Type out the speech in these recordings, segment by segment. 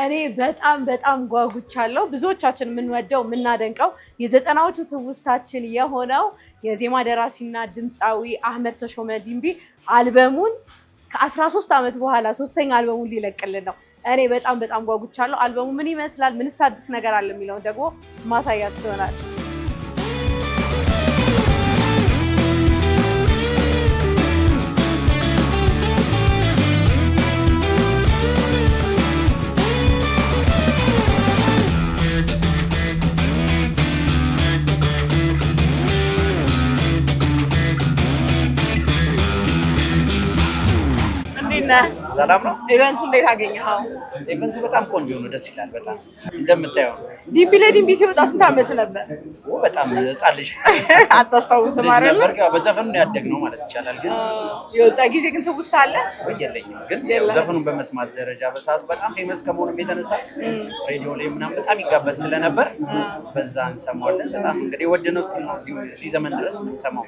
እኔ በጣም ጓጉቻለሁ። ብዙዎቻችን የምንወደው የምናደንቀው የዘጠናዎቹ ትውስታችን የሆነው የዜማ ደራሲና ድምፃዊ አህመድ ተሾመ ዲምቢ አልበሙን ከ13 ዓመት በኋላ ሶስተኛ አልበሙን ሊለቅልን ነው። እኔ በጣም ጓጉቻለሁ። አልበሙ ምን ይመስላል፣ ምንስ አዲስ ነገር አለ የሚለውን ደግሞ ማሳያችሁ ይሆናል። ሰላም ነው። ኢቨንቱ እንዴት አገኘኸው? ኢቨንቱ በጣም ቆንጆ ነው፣ ደስ ይላል። በጣም እንደምታየው ዲምቢ ለዲምቢ ሲወጣ ስንት ዓመት ነበር? በጣም ህጻን ልጅ አታስታውስም አይደል? በዘፈኑ ነው ያደግነው ማለት ይቻላል። ግን የወጣ ጊዜ ግን ትውስታ አለ የለኝም። ግን ዘፈኑን በመስማት ደረጃ በሰዓቱ በጣም ፌመስ ከመሆኑም የተነሳ ሬዲዮ ላይ ምናምን በጣም ይጋበዝ ስለነበር በዛ እንሰማዋለን። በጣም እንግዲህ ወደነው ስቲል ነው እዚህ ዘመን ድረስ የምንሰማው።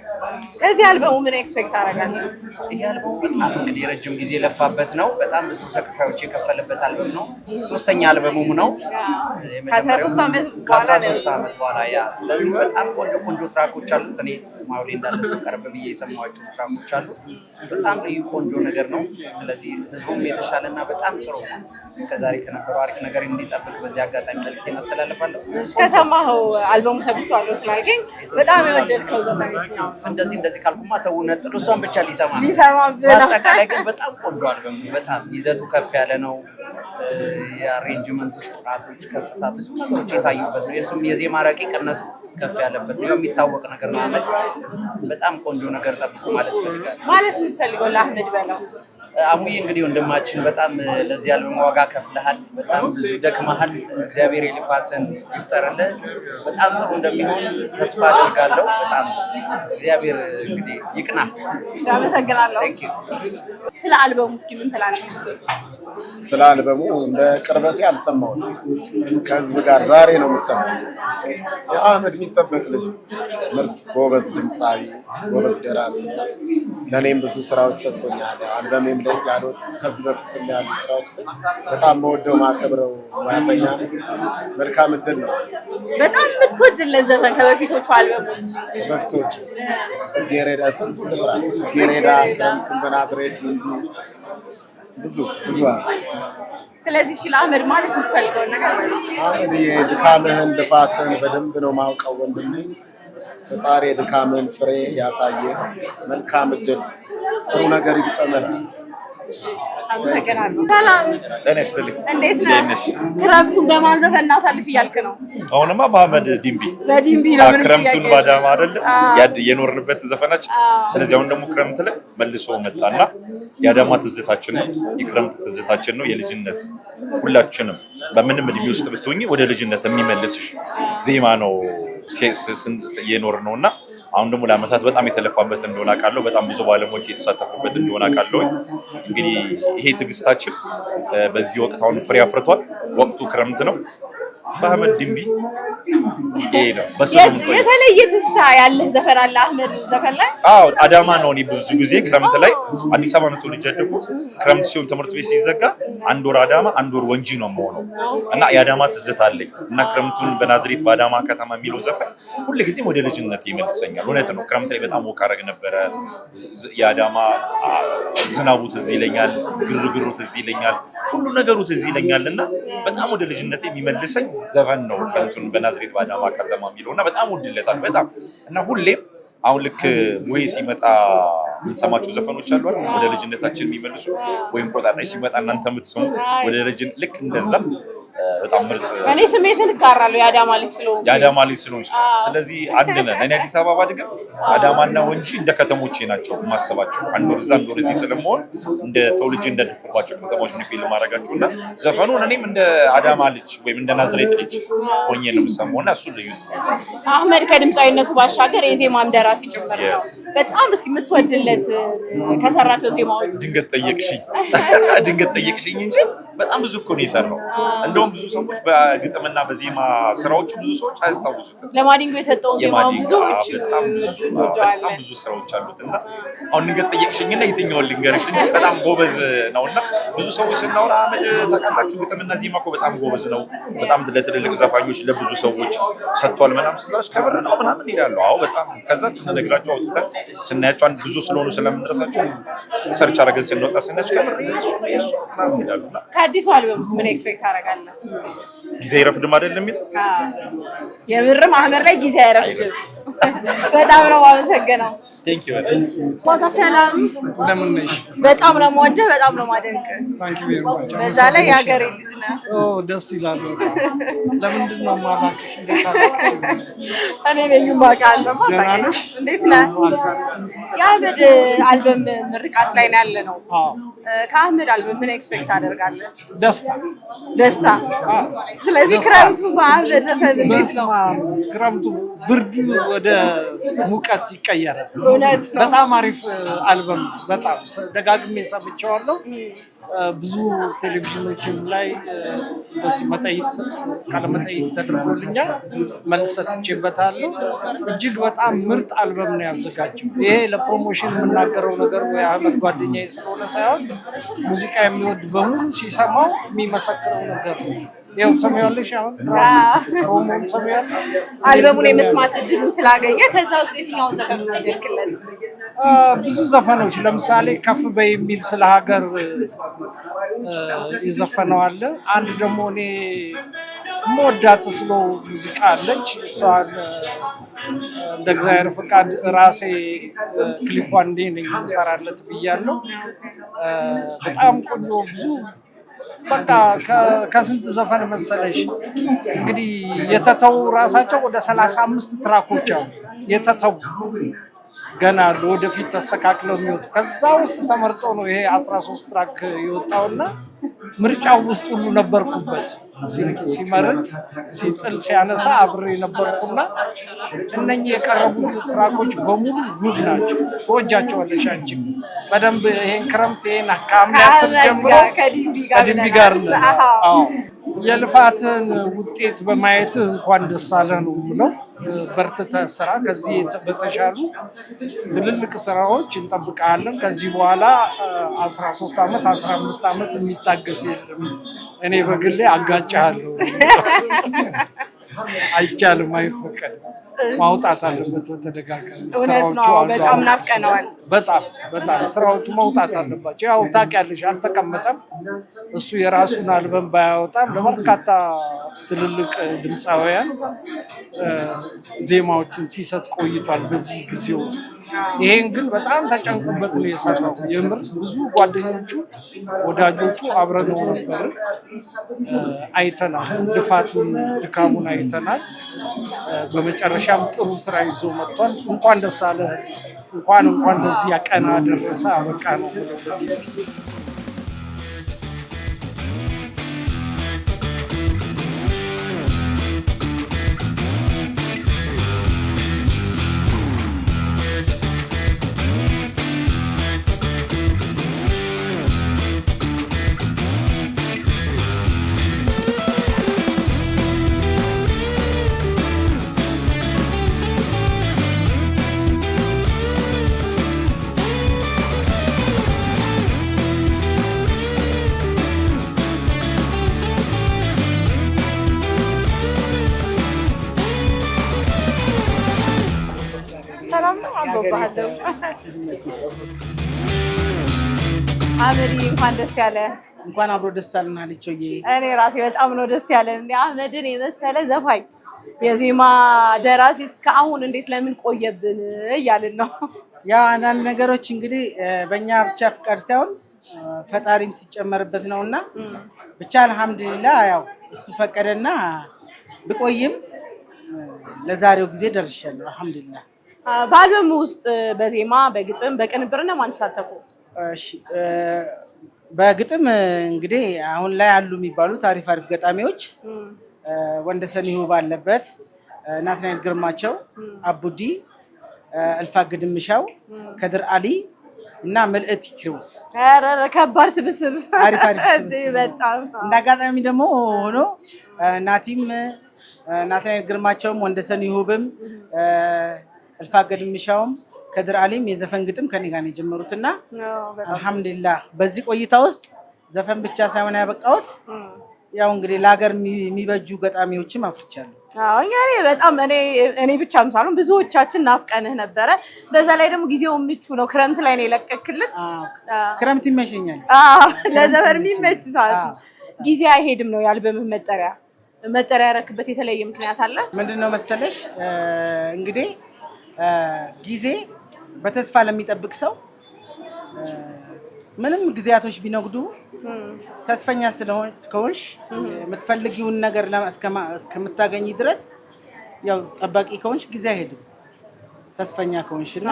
ከዚህ አልበሙ ምን ኤክስፔክት አደርጋለሁ? ይሄ አልበሙ በጣም እንግዲህ ረጅም ጊዜ ለፋበት ነው። በጣም ብዙ ሰክሪፋዮች የከፈለበት አልበም ነው። ሶስተኛ አልበሙም ነው ከ13 ዓመት በኋላ ያ። ስለዚህ በጣም ቆንጆ ትራኮች አሉት። እኔ ማውሌ እንዳለ ሰው ቀርብ ብዬ የሰማኋቸው ትራኮች አሉ። በጣም ልዩ ቆንጆ ነገር ነው። ስለዚህ ህዝቡም የተሻለና በጣም ጥሩ እስከዛሬ ከነበረው አሪፍ ነገር እንዲጠብቅ በዚህ አጋጣሚ መልዕክቴን አስተላልፋለሁ። ከሰማኸው አልበሙ ሰምቼዋለሁ ስላልከኝ በጣም የወደድከው ዘፈን ነው? እንደዚህ ካልኩማ ሰው ነጥሎ እሷን ብቻ ሊሰማ በአጠቃላይ ግን በጣም ቆንጆ አልበም ነው። በጣም ይዘቱ ከፍ ያለ ነው። የአሬንጅመንቶች ጥራቶች፣ ከፍታ፣ ብዙ ነገሮች የታዩበት ነው። የእሱም የዜማ ረቂቅነቱ ከፍ ያለበት ነው። የሚታወቅ ነገር ነው። አህመድ በጣም ቆንጆ ነገር ጠብቁ ማለት ፈልጋለሁ። ማለት የምትፈልገው ለአህመድ በለው አሙዬ እንግዲህ ወንድማችን በጣም ለዚህ አልበም ዋጋ ከፍለሃል። በጣም ብዙ ደክመሃል። እግዚአብሔር የልፋትን ይቁጠርልህ። በጣም ጥሩ እንደሚሆን ተስፋ አድርጋለሁ። በጣም እግዚአብሔር እንግዲህ ይቅና። አመሰግናለሁ። ስለ አልበሙ እስኪ ምን ትላለህ? ስለ አልበሙ እንደ ቅርበቴ አልሰማሁትም። ከህዝብ ጋር ዛሬ ነው የምሰማው። የአህመድ የሚጠበቅ ልጅ ነው። ምርጥ ጎበዝ ድምፃዊ፣ ጎበዝ ደራሲ። ለእኔም ብዙ ስራዎች ሰጥቶኛል። አልበሜም ላይ ያልወጡ ከዚህ በፊት ያሉ ስራዎች ላይ በጣም መወደው ማከብረው ሙያተኛ ነው። መልካም እድል ነው። በጣም የምትወድለት ዘፈን ከበፊቶቹ አልበሞች? ከበፊቶቹ ጽጌሬዳ፣ ስንቱን ልጥራ? ጽጌሬዳ፣ ክረምቱን በናዝሬት ዲምቢ፣ ብዙ ስለዚህ ለአህመድ ማለት የምትፈልገውን ነገር አህመድ የድካምህን ልፋትን በደንብ ነው ማውቀው ወንድሜ። ፈጣሪ የድካምህን ፍሬ ያሳየ። መልካም እድል፣ ጥሩ ነገር ይግጠመናል። አመሰግናለሁ። ሰላም ጤና ይስጥልኝ። እንዴት ነህ? ክረምቱን በማን ዘፈን እናሳልፍ እያልክ ነው? አሁንማ በአህመድ ዲምቢ ነው። ክረምቱን ባዳማ አይደለ የኖርንበት ዘፈናችን። ስለዚህ አሁን ደግሞ ክረምት ላይ መልሶ መጣና የአዳማ ትዝታችን ነው፣ የክረምት ትዝታችን ነው፣ የልጅነት ሁላችንም በምንም እድሜ ውስጥ ብትሆኚ ወደ ልጅነት የሚመልስሽ ዜማ ነው የኖር ነውና አሁን ደግሞ ለአመታት በጣም የተለፋበት እንደሆነ አውቃለሁ። በጣም ብዙ ባለሙያዎች የተሳተፉበት እንደሆነ አውቃለሁ። እንግዲህ ይሄ ትዕግስታችን በዚህ ወቅት አሁን ፍሬ አፍርቷል። ወቅቱ ክረምት ነው። በአህመድ ዲምቢ ይሄ ነው። የተለየ ትዝታ ያለህ ዘፈን አለ አህመድ ዘፈን ላይ? አዎ አዳማ ነው። እኔ ብዙ ጊዜ ክረምት ላይ አዲስ አበባ ነው ልጅ ያደኩት። ክረምት ሲሆን ትምህርት ቤት ሲዘጋ አንድ ወር አዳማ አንድ ወር ወንጂ ነው የምሆነው እና የአዳማ ትዝታ አለኝ እና ክረምቱን በናዝሬት በአዳማ ከተማ የሚለው ዘፈን ሁልጊዜም ወደ ልጅነት ይመልሰኛል። እውነት ነው። ክረምት ላይ በጣም ወክ አደረግ ነበረ። የአዳማ ዝናቡ ትዝ ይለኛል፣ ግርግሩ ትዝ ይለኛል፣ ሁሉ ነገሩ ትዝ ይለኛል እና በጣም ወደ ልጅነት የሚመልሰኝ ዘፈን ነው ክረምቱን በናዝሬት በአዳማ ከተማ የሚለውና በጣም ወድለታል በጣም እና ሁሌም አሁን ልክ ሙሄ ሲመጣ የምንሰማቸው ዘፈኖች አሉ አይደል? ወደ ልጅነታችን የሚመልሱ ወይም ቆጣጣይ ሲመጣ እናንተ የምትሰሙት ወደ ልጅነት ልክ እንደዛ በጣም ምርጥ። እኔ ስሜትን እጋራለሁ የአዳማ ልጅ ስለሆንሽ። ስለዚህ አንድ ነን። እኔ አዲስ አበባ አድገን አዳማና ወንጂ እንደ ከተሞቼ ናቸው የማስባቸው። አንድ ወር እዛ አንድ ወር እዚህ ስለመሆን እንደ ተወልጄ እንደደኩባቸው ከተሞች ነው ፊልም አደርጋቸውና ዘፈኑን እኔም እንደ አዳማ ልጅ ወይም እንደ ናዝሬት ልጅ ሆኜ ነው የምሰማውና እሱ ልዩ። አህመድ ከድምፃዊነቱ ባሻገር የዜማም ደራሲ ጭምር ነው። በጣም እስኪ የምትወድለት ከሰራቸው ዜማዎች? ድንገት ጠየቅሽኝ እንጂ በጣም ብዙ እኮ ነው የሰራው። እንደውም እንደውም ብዙ ሰዎች በግጥምና በዜማ ስራዎቹ ብዙ ሰዎች አያስታውሱትም። ለማዲንጎ የሰጠውን ዜማ ብዙዎች በጣም ብዙ ስራዎች አሉት እና አሁን እንግዲህ ጠየቅሽኝና የትኛውን ልንገርሽ እንጂ በጣም ጎበዝ ነውና ብዙ ሰዎች ስናወራ አህመድ ታውቃላችሁ ግጥምና ዜማ እኮ በጣም ጎበዝ ነው፣ በጣም ለትልልቅ ዘፋኞች ለብዙ ሰዎች ሰጥቷል ምናምን ስንላቸው ከብር ነው ምናምን ይላሉ። አዎ በጣም ከዛ ስንነግራቸው አውጥተን ስናያቸው አንድ ብዙ ስለሆኑ ስለምንደርሳቸው ሰርች አድርገን ስንወጣ ስናያቸው ከብር የሱ ምናምን ይላሉ። ከአዲሱ አልበም ውስጥ ምን ኤክስፔክት ታደርጋለህ? ጊዜ አይረፍድም አይደለም የሚል የምርም አህመድ ላይ ጊዜ አይረፍድም። በጣም ነው የማመሰግነው። ቴንክ ዩ ሞታ ሰላም እንደምን ነሽ? በጣም ነው የምወደው፣ በጣም ነው የማደንቅህ። ታንክ ዩ ቬሪ ማች። በዛ ላይ የሀገሬ ልጅ ነህ። ደስ ይላል። ለምንድን ነው የማላውቅሽ? እንዴት አደረግሽ? እኔ ነኝ የማውቃለሁ። ደህና ነሽ? እንዴት ነህ? የአህመድ አልበም ምርቃት ላይ ነው ያለ ነው። ከአህመድ አልበም ምን ኤክስፔክት ታደርጋለህ? ደስታ። ስለዚህ ክረምቱ በአህመድ ዘፈን እንዴት ነው? ክረምቱ ብርዱ ወደ ሙቀት ይቀየራል። እውነት ነው። በጣም አሪፍ አልበም፣ በጣም ደጋግሜ ሰምቼዋለሁ። ብዙ ቴሌቪዥኖችም ላይ እንደዚህ ቃለመጠይቅ ተደርጎልኛል፣ መልስ ሰጥቼበታለሁ። እጅግ በጣም ምርጥ አልበም ነው ያዘጋጀው። ይሄ ለፕሮሞሽን የምናገረው ነገር ወይ አህመድ ጓደኛዬ ስለሆነ ሳይሆን ሙዚቃ የሚወድ በሙሉ ሲሰማው የሚመሰክረው ነገር ነው። ያው ትሰሚዋለሽ፣ አሁን ፕሮሞን ትሰሚዋለሽ። አልበሙን የመስማት እድሉ ስላገኘ ከዛ ውስጥ የትኛውን ዘፈን ነው ያደርክለት? ብዙ ዘፈኖች ለምሳሌ ከፍ በይ የሚል ስለ ሀገር የዘፈነው አለ። አንድ ደግሞ እኔ የምወዳት ስሎ ሙዚቃ አለች። እሷን እንደ እግዚአብሔር ፍቃድ ራሴ ክሊፓን እንዴ ነኝ እንሰራለት ብያለሁ። በጣም ቆንጆ ብዙ በቃ ከስንት ዘፈን መሰለሽ እንግዲህ የተተው ራሳቸው ወደ 35 ትራኮች አሉ የተተው ገና ወደፊት ተስተካክለው የሚወጡ። ከዛ ውስጥ ተመርጦ ነው ይሄ 13 ትራክ የወጣውና ምርጫው ውስጥ ሁሉ ነበርኩበት። ሲመርጥ ሲጥል ሲያነሳ አብሬ ነበርኩና እነኚህ የቀረቡት ትራኮች በሙሉ ውብ ናቸው። ተወጃቸዋለሽ አንቺ በደንብ። ይሄን ክረምት ይሄን ከሐምሌ 10 ጀምሮ ከዲምቢ ጋር ነው። አዎ የልፋትን ውጤት በማየት እንኳን ደስ አለ ነው የምለው። በርትተህ ስራ። ከዚህ በተሻሉ ትልልቅ ስራዎች እንጠብቃለን። ከዚህ በኋላ 13 ዓመት 15 ዓመት የሚታገስ የለም። እኔ በግሌ አጋጫለሁ። አይቻልም፣ አይፈቀድም። ማውጣት አለበት በተደጋጋሚ። እውነት ነው። በጣም ናፍቀነዋል። በጣም ስራዎቹ መውጣት አለባቸው። ያው ታውቂያለሽ አልተቀመጠም። እሱ የራሱን አልበም ባያወጣም ለበርካታ ትልልቅ ድምፃውያን ዜማዎችን ሲሰጥ ቆይቷል በዚህ ጊዜ ውስጥ። ይሄን ግን በጣም ተጨንቆበት ነው የሰራው። የምር ብዙ ጓደኞቹ ወዳጆቹ አብረነው ነበር፣ አይተናል። ልፋቱን ድካሙን አይተናል። በመጨረሻም ጥሩ ስራ ይዞ መጥቷል። እንኳን ደስ አለ፣ እንኳን ለዚህ ቀን አደረሰ አበቃ ነው። አህመድ እንኳን ደስ ያለ። እንኳን አብሮ ደስ አለን አለችዬ። እኔ ራሴ በጣም ነው ደስ ያለን። አህመድን የመሰለ ዘፋኝ የዜማ ደራሲ እስካሁን እንዴት ለምን ቆየብን እያልን ነው። ያ አንዳንድ ነገሮች እንግዲህ በእኛ ብቻ ፍቃድ ሳይሆን ፈጣሪም ሲጨመርበት ነውና ብቻ አልሐምዱሊላህ ያው እሱ ፈቀደና ብቆይም ለዛሬው ጊዜ ደርሻለሁ አልሐምዱሊላህ። በአልበም ውስጥ በዜማ በግጥም በቅንብርና ማን ተሳተፉ? እሺ በግጥም እንግዲህ አሁን ላይ አሉ የሚባሉት አሪፍ ገጣሚዎች ወንደሰን ይሁብ አለበት፣ ናትናኤል ግርማቸው፣ አቡዲ፣ እልፋ ግድምሻው፣ ከድር አሊ እና መልእክት ኪሮስ ኧረ ከባድ ስብስብ አሪፍ ስብስብ በጣም እንደ አጋጣሚ ደግሞ ሆኖ ናቲም ናትናኤል ግርማቸውም ወንደሰን ይሁብም እልፋገድ ሚሻውም ከድር አሊም የዘፈን ግጥም ከኔ ጋር ነው የጀመሩትና አልሐምዱሊላህ በዚህ ቆይታ ውስጥ ዘፈን ብቻ ሳይሆን ያበቃሁት ያው እንግዲህ ለሀገር የሚበጁ ገጣሚዎችም አፍርቻለሁ። እኔ በጣም እኔ ብቻም ሳልሆን ብዙዎቻችን ናፍቀንህ ነበረ። በዛ ላይ ደግሞ ጊዜው ምቹ ነው። ክረምት ላይ ነው የለቀክልን። ክረምት ይመሸኛል። ለዘፈን የሚመች ሰዓት ጊዜ አይሄድም ነው የአልበምህ መጠሪያ ያረክበት የተለየ ምክንያት አለ? ምንድነው መሰለሽ እንግዲህ ጊዜ በተስፋ ለሚጠብቅ ሰው ምንም ጊዜያቶች ቢነጉዱ ተስፈኛ ስለሆንሽ የምትፈልጊውን ነገር እስከምታገኝ ድረስ ያው ጠባቂ ከሆንሽ ጊዜ አይሄድም። ተስፈኛ ከሆንሽና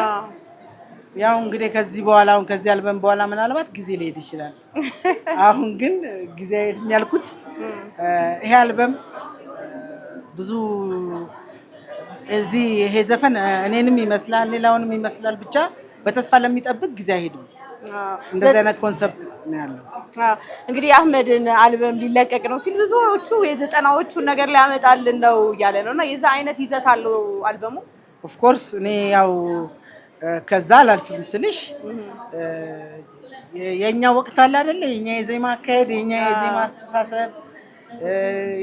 ያው እንግዲህ ከዚህ አልበም በኋላ ምናልባት ጊዜ ሊሄድ ይችላል። አሁን ግን ጊዜ አይሄድም ያልኩት ይሄ አልበም ብዙ ይሄ ዘፈን እኔንም ይመስላል ሌላውንም ይመስላል ብቻ በተስፋ ለሚጠብቅ ጊዜ አይሄድም። እንደዚህ አይነት ኮንሰፕት ነው ያለው። እንግዲህ አህመድን አልበም ሊለቀቅ ነው ሲል ብዙዎቹ የ90ዎቹን ነገር ሊያመጣልን ነው እያለ ነው እና የዛ አይነት ይዘት አለው አልበሙ። ኦፍ ኮርስ እኔ ያው ከዛ አላልፍም ስልሽ የኛ ወቅት አለ አይደለ? የኛ የዜማ አካሄድ፣ የኛ የዜማ አስተሳሰብ፣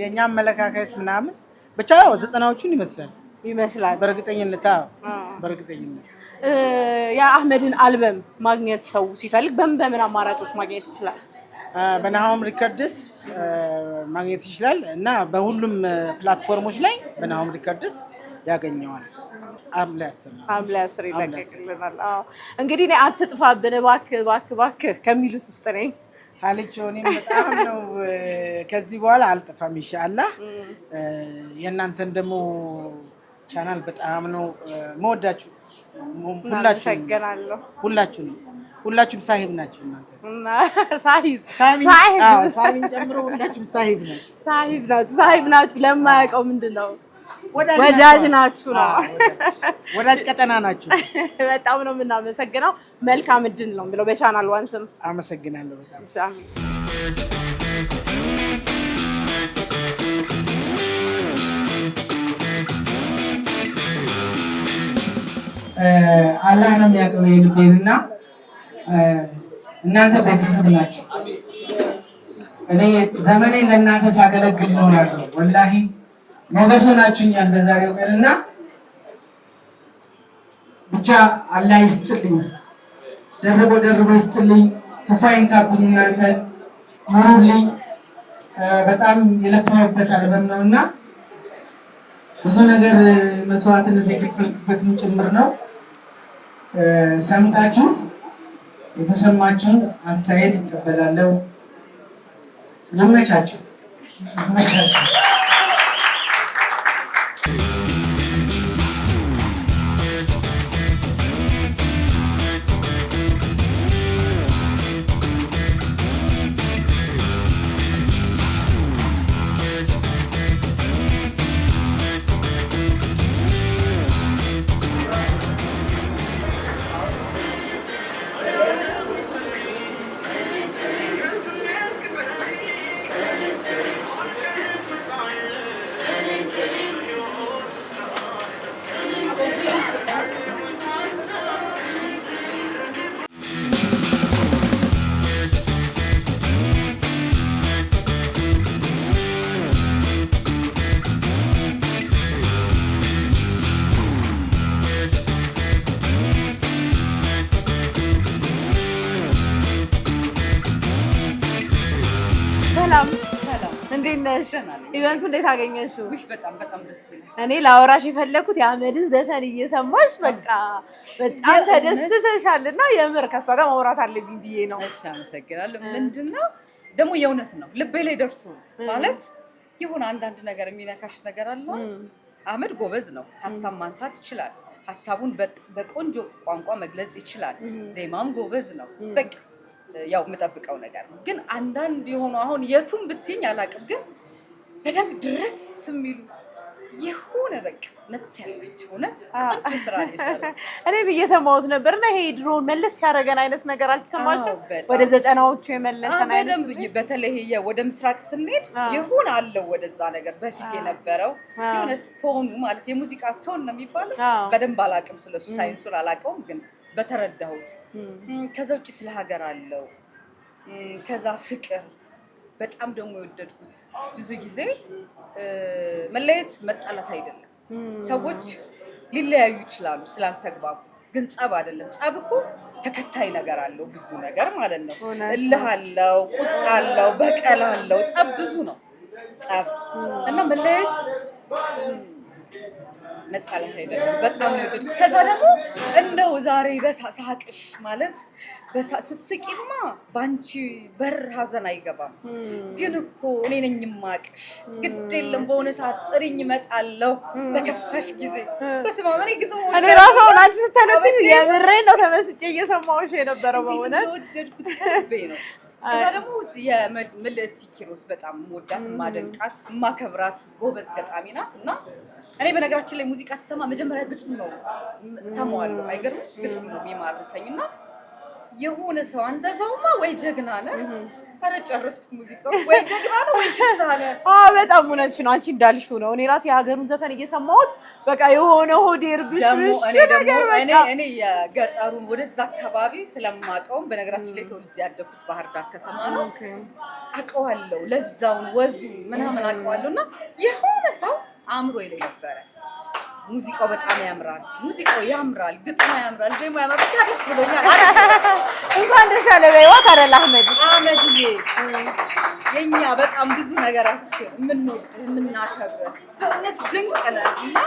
የኛ አመለካከት ምናምን ብቻ ያው 90ዎቹን ይመስላል በእርግጠኝነት የአህመድን አልበም ማግኘት ሰው ሲፈልግ በምን አማራጮች ማግኘት ይችላል? በናሆም ሪከርድስ ማግኘት ይችላል እና በሁሉም ፕላትፎርሞች ላይ በናሆም ሪከርድስ ያገኘዋል። ሐምሌ 10 ይለቀቅልናል። እንግዲህ እኔ አትጥፋብን እባክህ ከሚሉት ውስጥ ነኝ። ሀልቾ እኔም በጣም ነው ከዚህ በኋላ አልጠፋም ኢንሻአላህ። የእናንተን ደግሞ ቻናል በጣም ነው መወዳችሁ። ሁላችሁም ሳሂብ ናችሁ። ሳሂብን ጨምሮ ሁላችሁም ሳሂብ ናችሁ። ለማያውቀው ምንድነው ወዳጅ ናችሁ ነው። ወዳጅ ቀጠና ናችሁ። በጣም ነው የምናመሰግነው። መልካም እድል ነው ብለው በቻናል ዋን ስም አመሰግናለሁ በጣም። አላህ ነው የሚያውቀው የልቤንና እናንተ ቤተሰብ ናችሁ። እኔ ዘመኔን ለእናንተ ሳገለግል እኖራለሁ። ወላሂ ሞገስ ሆናችሁኛል በዛሬው ቀንና ብቻ አላህ ይስጥልኝ፣ ደርቦ ይስጥልኝ፣ ክፉ አይንካብኝ፣ እናንተን ኑሩልኝ። በጣም የለፋሁበት አልበም ነውና ብዙ ነገር መስዋዕትነት የከፈልኩበትን ጭምር ነው። ሰምታችሁ የተሰማችሁን አስተያየት ይቀበላለሁ። ይመቻችሁ። እንዴት ነሽ? ኢቨንቱ እንዴት አገኘሽው? በጣም ደስ ይላል። እኔ ላወራሽ የፈለኩት የአህመድን ዘፈን እየሰማሽ በቃ በጣም ተደስተሻልና የምር ከሷ ጋር ማውራት አለብኝ ብዬ ነው። እሺ አመሰግናለሁ። ምንድነው ደግሞ የእውነት ነው ልቤ ላይ ደርሶ ማለት ይሁን አንዳንድ ነገር የሚነካሽ ነገር አለ። አህመድ ጎበዝ ነው፣ ሀሳብ ማንሳት ይችላል፣ ሀሳቡን በቆንጆ ቋንቋ መግለጽ ይችላል። ዜማም ጎበዝ ነው። በቃ ያው የምጠብቀው ነገር ነው። ግን አንዳንድ የሆኑ አሁን የቱን ብትይኝ አላውቅም፣ ግን በደንብ ድረስ የሚሉ የሆነ በቃ ነፍስ ያለች እውነት ቆንጆ ስራ ነው የሰራው። እኔ እየሰማሁት ነበርና ይሄ ድሮ መለስ ያደረገን አይነት ነገር አልተሰማችም? ወደ 90ዎቹ የመለሰን አይነት በደንብ በተለይ ወደ ምስራቅ ስንሄድ የሆነ አለው ወደዛ ነገር በፊት የነበረው የሆነ ቶኑ ማለት የሙዚቃ ቶን ነው የሚባለው። በደንብ አላውቅም ስለሱ ሳይንሱን አላውቀውም፣ ግን በተረዳሁት ከዛ ውጭ ስለ ሀገር አለው። ከዛ ፍቅር በጣም ደግሞ የወደድኩት ብዙ ጊዜ መለየት መጣላት አይደለም። ሰዎች ሊለያዩ ይችላሉ ስላልተግባቡ፣ ግን ጸብ አይደለም። ጸብ እኮ ተከታይ ነገር አለው ብዙ ነገር ማለት ነው። እልህ አለው፣ ቁጣ አለው፣ በቀል አለው። ጸብ ብዙ ነው ጸብ እና መለየት መጣላት አይደለም። በጣም ነው የወደድኩት። ከዛ ደግሞ እንደው ዛሬ በሳቅሽ ማለት ስትስቂማ ባንቺ በር ሀዘን አይገባም፣ ግን እኮ እኔ ነኝ የማቅሽ፣ ግድ የለም በሆነ ሰዓት ጥሪኝ እመጣለሁ በከፋሽ ጊዜ። በስመ አብ እኔ ግጥም እኔ ራሱ አሁን አንቺ ስትተነትኝ የምሬን ነው ተመስጬ እየሰማሁሽ የነበረው በእውነት ወደድኩት ከልቤ ነው። ከዛ ደግሞ የምልእቲ ኪሮስ በጣም የምወዳት የማደንቃት የማከብራት ጎበዝ ገጣሚ ናት እና እኔ በነገራችን ላይ ሙዚቃ ስሰማ መጀመሪያ ግጥም ነው ሰማዋለሁ። አይገርም? ግጥም ነው የሚማርከኝ እና የሆነ ሰው አንተ ሰውማ ወይ ጀግና ነህ፣ ኧረ ጨረስኩት ሙዚቃው፣ ወይ ጀግና ነህ ወይ ሽፍታ ነህ። በጣም እውነትሽ ነው። አንቺ እንዳልሽው ነው። እኔ ራሴ የሀገሩን ዘፈን እየሰማሁት በቃ የሆነ ሆዴ እርብሽብሽ ነገር በቃ እኔ የገጠሩን ወደዛ አካባቢ ስለማውቀውም በነገራችን ላይ ተወልጄ ያደኩት ባህር ዳር ከተማ ነው። አውቀዋለሁ፣ ለዛውን ወዙ ምናምን አውቀዋለሁ እና የሆነ ሰው አእምሮ ላይ ነበረ። ሙዚቃው በጣም ያምራል፣ ሙዚቃው ያምራል፣ ግጥሙ ያምራል፣ ዜማ ያምራል። ብቻ ደስ ብሎኛል። እንኳን ደስ ያለ በይዋ ታደለ አህመድዬ። የኛ በጣም ብዙ ነገራችን የምንወድ የምናከብር በእውነት ድንቅ ነህ እና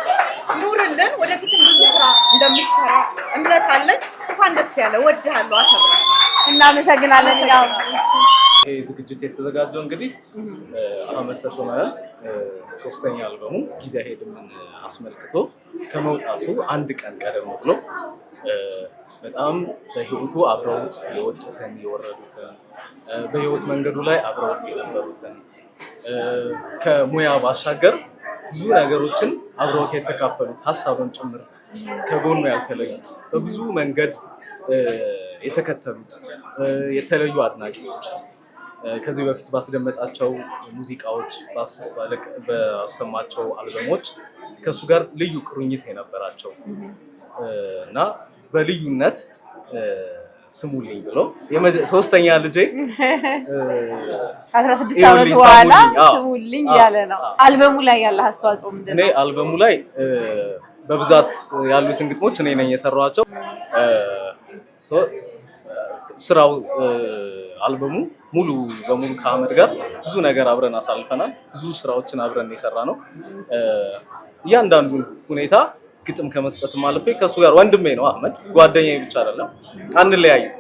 ኑርልን። ወደፊትም ብዙ ስራ እንደምትሰራ እምነት አለኝ። እንኳን ደስ ያለ፣ ወድሃለሁ፣ አከብራለሁ። እናመሰግናለን። ይህ ዝግጅት የተዘጋጀው እንግዲህ አህመድ ተሾመ ሶስተኛ አልበሙ ጊዜ አይሄድምን አስመልክቶ ከመውጣቱ አንድ ቀን ቀደም ብሎ በጣም በህይወቱ አብረውት የወጡትን የወረዱትን በህይወት መንገዱ ላይ አብረውት የነበሩትን ከሙያ ባሻገር ብዙ ነገሮችን አብረውት የተካፈሉት ሀሳብን ጭምር ከጎኑ ያልተለዩት በብዙ መንገድ የተከተሉት የተለዩ አድናቂዎች ከዚህ በፊት ባስደመጣቸው ሙዚቃዎች ባሰማቸው አልበሞች ከሱ ጋር ልዩ ቁርኝት የነበራቸው እና በልዩነት ስሙልኝ ብሎ ሶስተኛ ልጄ 16 ዓመት በኋላ ስሙልኝ ያለ ነው። አልበሙ ላይ ያለ አስተዋጽኦ ምንድነው? እኔ አልበሙ ላይ በብዛት ያሉትን ግጥሞች እኔ ነኝ የሰራኋቸው። ስራው አልበሙ ሙሉ በሙሉ ከአህመድ ጋር ብዙ ነገር አብረን አሳልፈናል። ብዙ ስራዎችን አብረን የሰራ ነው። እያንዳንዱን ሁኔታ ግጥም ከመስጠት ማለፌ ከሱ ጋር ወንድሜ ነው አህመድ፣ ጓደኛዬ ብቻ አይደለም። አንለያይም።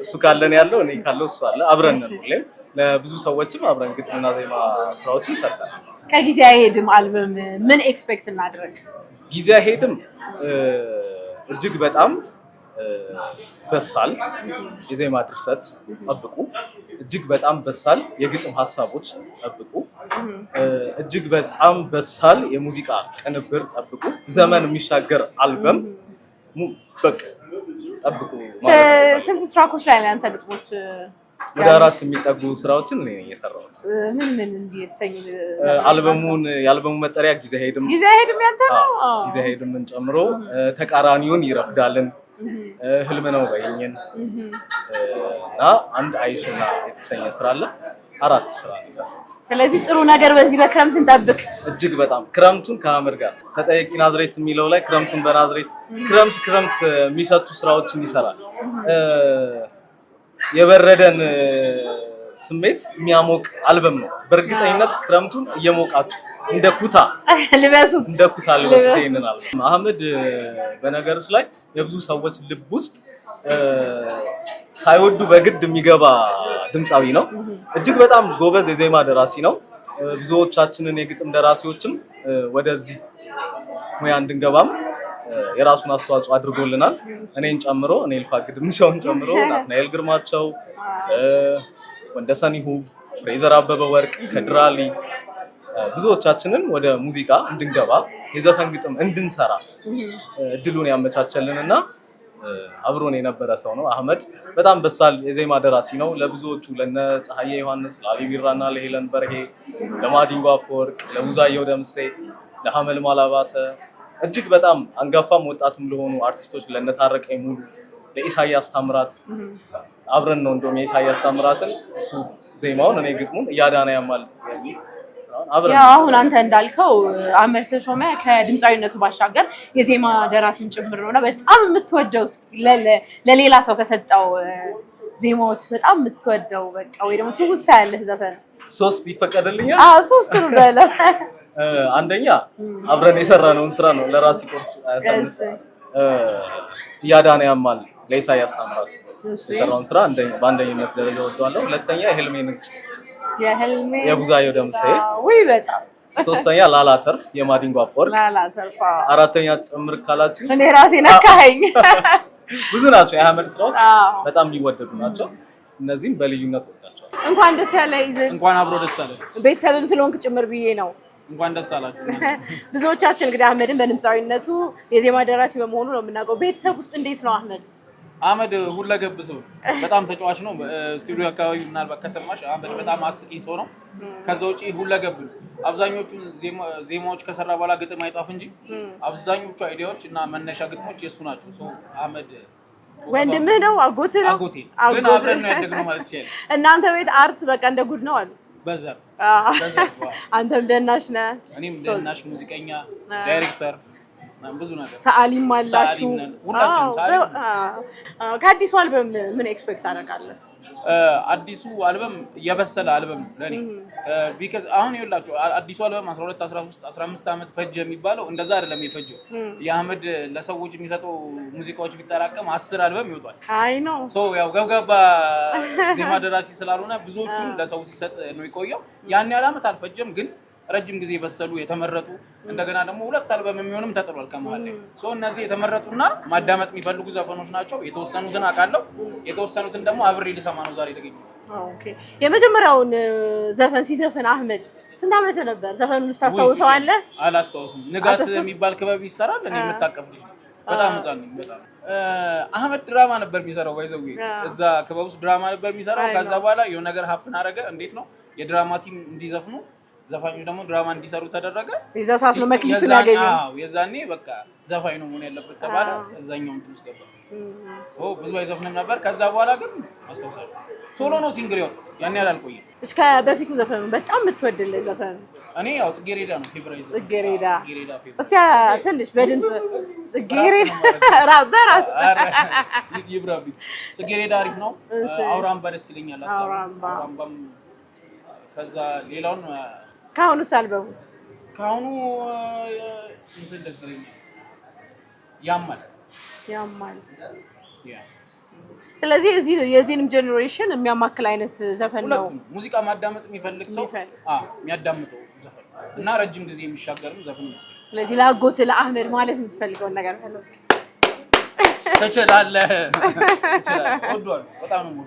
እሱ ካለን ያለው እኔ ካለው እሱ አለ። አብረን ነን ሁሌም። ለብዙ ሰዎችም አብረን ግጥምና ዜማ ስራዎችን ሰርተናል። ከጊዜ አይሄድም አልበም ምን ኤክስፔክት እናድርግ? ጊዜ አይሄድም እጅግ በጣም በሳል የዜማ ድርሰት ጠብቁ። እጅግ በጣም በሳል የግጥም ሀሳቦች ጠብቁ። እጅግ በጣም በሳል የሙዚቃ ቅንብር ጠብቁ። ዘመን የሚሻገር አልበም በቃ ጠብቁ ማለት ነው። ስንት ትራኮች ላይ አንተ ግጥሞች? ወደ 4 የሚጠጉ ስራዎችን እኔ ነኝ የሰራሁት። ምን ምን እንዲተሰኝ የአልበሙ መጠሪያ ጊዜ አይሄድም ያንተ ነው። ጊዜ አይሄድምን ጨምሮ ተቃራኒውን ይረፍዳልን፣ ህልም ነው በይኝን እና አንድ አይሽና የተሰኘ ስራ አለ። 4 ስራ ነው የሰራሁት። ስለዚህ ጥሩ ነገር በዚህ በክረምት እንጠብቅ። እጅግ በጣም ክረምቱን ከአህመድ ጋር ተጠየቂ ናዝሬት የሚለው ላይ ክረምቱን በናዝሬት ክረምት የሚሰጡ ስራዎችን ይሰራል። የበረደን ስሜት የሚያሞቅ አልበም ነው። በእርግጠኝነት ክረምቱን እየሞቃችሁ እንደ ኩታ ልበሱት ይሄንን አልበም። አህመድ በነገሮች ላይ የብዙ ሰዎች ልብ ውስጥ ሳይወዱ በግድ የሚገባ ድምፃዊ ነው። እጅግ በጣም ጎበዝ የዜማ ደራሲ ነው። ብዙዎቻችንን የግጥም ደራሲዎችም ወደዚህ ሙያ እንድንገባም የራሱን አስተዋጽኦ አድርጎልናል። እኔን ጨምሮ እኔ ልፋ ግድምሻውን ጨምሮ ናትናኤል ግርማቸው፣ ወንደሰን ይሁብ፣ ፍሬዘር አበበ ወርቅ፣ ከድራሊ ብዙዎቻችንን ወደ ሙዚቃ እንድንገባ የዘፈን ግጥም እንድንሰራ እድሉን ያመቻቸልንና አብሮን የነበረ ሰው ነው። አህመድ በጣም በሳል የዜማ ደራሲ ነው። ለብዙዎቹ ለነ ፀሐዬ ዮሐንስ፣ ለአሊ ቢራና ለሄለን በርሄ፣ ለማዲንጎ አፈወርቅ፣ ለቡዛየው ደምሴ፣ ለሐመል ማላባተ እጅግ በጣም አንጋፋም ወጣትም ለሆኑ አርቲስቶች ለነ ታረቀኝ ሙሉ፣ ለኢሳያስ ታምራት አብረን ነው እንደውም የኢሳያስ ታምራትን እሱ ዜማውን እኔ ግጥሙን እያዳነ ያማል የሚል ያው አሁን አንተ እንዳልከው አህመድ ተሾመ ከድምፃዊነቱ ባሻገር የዜማ ደራሲን ጭምር ነውና በጣም የምትወደው ለሌላ ሰው ከሰጠው ዜማዎች በጣም የምትወደው በቃ ወይ ደግሞ ትውስታ ያለህ ዘፈን 3 ይፈቀድልኛል? አዎ 3 ነው በለ። አንደኛ አብረን የሰራነውን ስራ ነው ለራሲ ኮርስ ያሳንስ እያዳነ ያማል ለኢሳያስ ታምራት የሰራውን ስራ በአንደኝነት ደረጃ ወደዋለሁ። ሁለተኛ የህልሜ ንግስት የቡዛየው ደምሴ ወይ በጣም ሶስተኛ ላላተርፍ የማዲንጎ አፈወርቅ አራተኛ ጨምር ካላችሁ እኔ ራሴ ነካኸኝ። ብዙ ናቸው የአህመድ ስራዎች በጣም የሚወደዱ ናቸው። እነዚህም በልዩነት ወዳቸዋል። እንኳን ደስ ያለ ይዘን እንኳን አብሮ ደስ አለ ቤተሰብም ስለሆንክ ጭምር ብዬ ነው። እንኳን ደስ አላችሁ። ብዙዎቻችን እንግዲህ አህመድን በድምፃዊነቱ የዜማ ደራሲ በመሆኑ ነው የምናውቀው። ቤተሰብ ውስጥ እንዴት ነው አህመድ? አህመድ ሁለገብ ሰው በጣም ተጫዋች ነው። ስቱዲዮ አካባቢ ምናልባት ከሰማሽ አህመድ በጣም አስቂኝ ሰው ነው። ከዛ ውጪ ሁለገብ ነው። አብዛኞቹን ዜማዎች ከሰራ በኋላ ግጥም አይጻፍ እንጂ አብዛኞቹ አይዲያዎች እና መነሻ ግጥሞች የሱ ናቸው። ሰው አህመድ ወንድምህ ነው? አጎትህ ነው? አጎቴ ግን አብረን ነው ያደግነው ማለት ይችላል። እናንተ ቤት አርት በቃ እንደ ጉድ ነው አሉ። በዘር አንተም ደናሽ ነህ? እኔም ደናሽ፣ ሙዚቀኛ፣ ዳይሬክተር ብዙ ነገር ሰዓሊም አላችሁ ሁላችንም። ከአዲሱ አልበም ምን ኤክስፔክት አደርጋለሁ? አዲሱ አልበም የበሰለ አልበም ለኔ ቢካዝ አሁን ይኸውላችሁ አዲሱ አልበም 12 13 15 ዓመት ፈጀ የሚባለው እንደዛ አይደለም የፈጀው። የአህመድ ለሰዎች የሚሰጠው ሙዚቃዎች ቢጠራቀም 10 አልበም ይወጣል። አይ ነው ሶ ያው ገብጋባ ዜማ ደራሲ ስላልሆነ ብዙዎቹን ለሰው ሲሰጥ ነው የቆየው። ያን ያህል ዓመት አልፈጀም ግን ረጅም ጊዜ በሰሉ የተመረጡ እንደገና ደግሞ 2 አልበም የሚሆንም ተጥሏል ከመሃል ላይ። ሶ እነዚህ የተመረጡና ማዳመጥ የሚፈልጉ ዘፈኖች ናቸው። የተወሰኑትን አውቃለሁ፣ የተወሰኑትን ደግሞ አብሬ ልሰማ ነው ዛሬ የተገኘሁት። ኦኬ። የመጀመሪያውን ዘፈን ሲዘፈን አህመድ ስንት ዓመት ነበር? ዘፈኑን ታስታውሰዋለህ? አላስታውስም። ንጋት የሚባል ክበብ ይሰራል። እኔ የምታቀፍ ልጅ በጣም ህፃን ነኝ። በጣም አህመድ ድራማ ነበር የሚሰራው። ባይዘው እዛ ክበብ ውስጥ ድራማ ነበር የሚሰራው። ከዛ በኋላ የሆነ ነገር ሀፕን አደረገ። እንዴት ነው የድራማ ቲም እንዲዘፍኑ ዘፋኞች ደግሞ ድራማ እንዲሰሩ ተደረገ። እዛ ሳስ ነው መክሊቱን ያገኘው። አዎ የዛኔ በቃ ዘፋኝ ነው መሆን ያለበት ተባለ። እዛኛው እንትን ውስጥ ገባ። ሶ ብዙ አይዘፍንም ነበር። ከዛ በኋላ ግን አስተውሳለሁ ቶሎ ነው ሲንግል ያወጣው። ያን ያህል አልቆየም። እስከ በፊቱ ዘፈኑ በጣም የምትወድልህ ዘፈን? እኔ ያው ጽጌሬዳ ነው ፌቨራይት። ጽጌሬዳ እስቲ ትንሽ በድምጽ ጽጌሬዳ ራበራት ይብራቢ። ጽጌሬዳ አሪፍ ነው። አውራምባ ደስ ይለኛል። አውራምባም ከዛ ሌላውን ካሁኑስ አልበሙ ካሁኑ እንትን ደስ ይለኛል። ያማል። ስለዚህ እዚህ የዚህንም ጄኔሬሽን የሚያማክል አይነት ዘፈን ነው። ሙዚቃ ማዳመጥ የሚፈልግ ሰው የሚያዳምጠው ዘፈን እና ረጅም ጊዜ የሚሻገርም ዘፈን ይመስላል። ስለዚህ ለአጎት ለአህመድ ማለት የምትፈልገውን ነገር ካለ እስኪ ትችላለህ። ወዷል በጣም ነው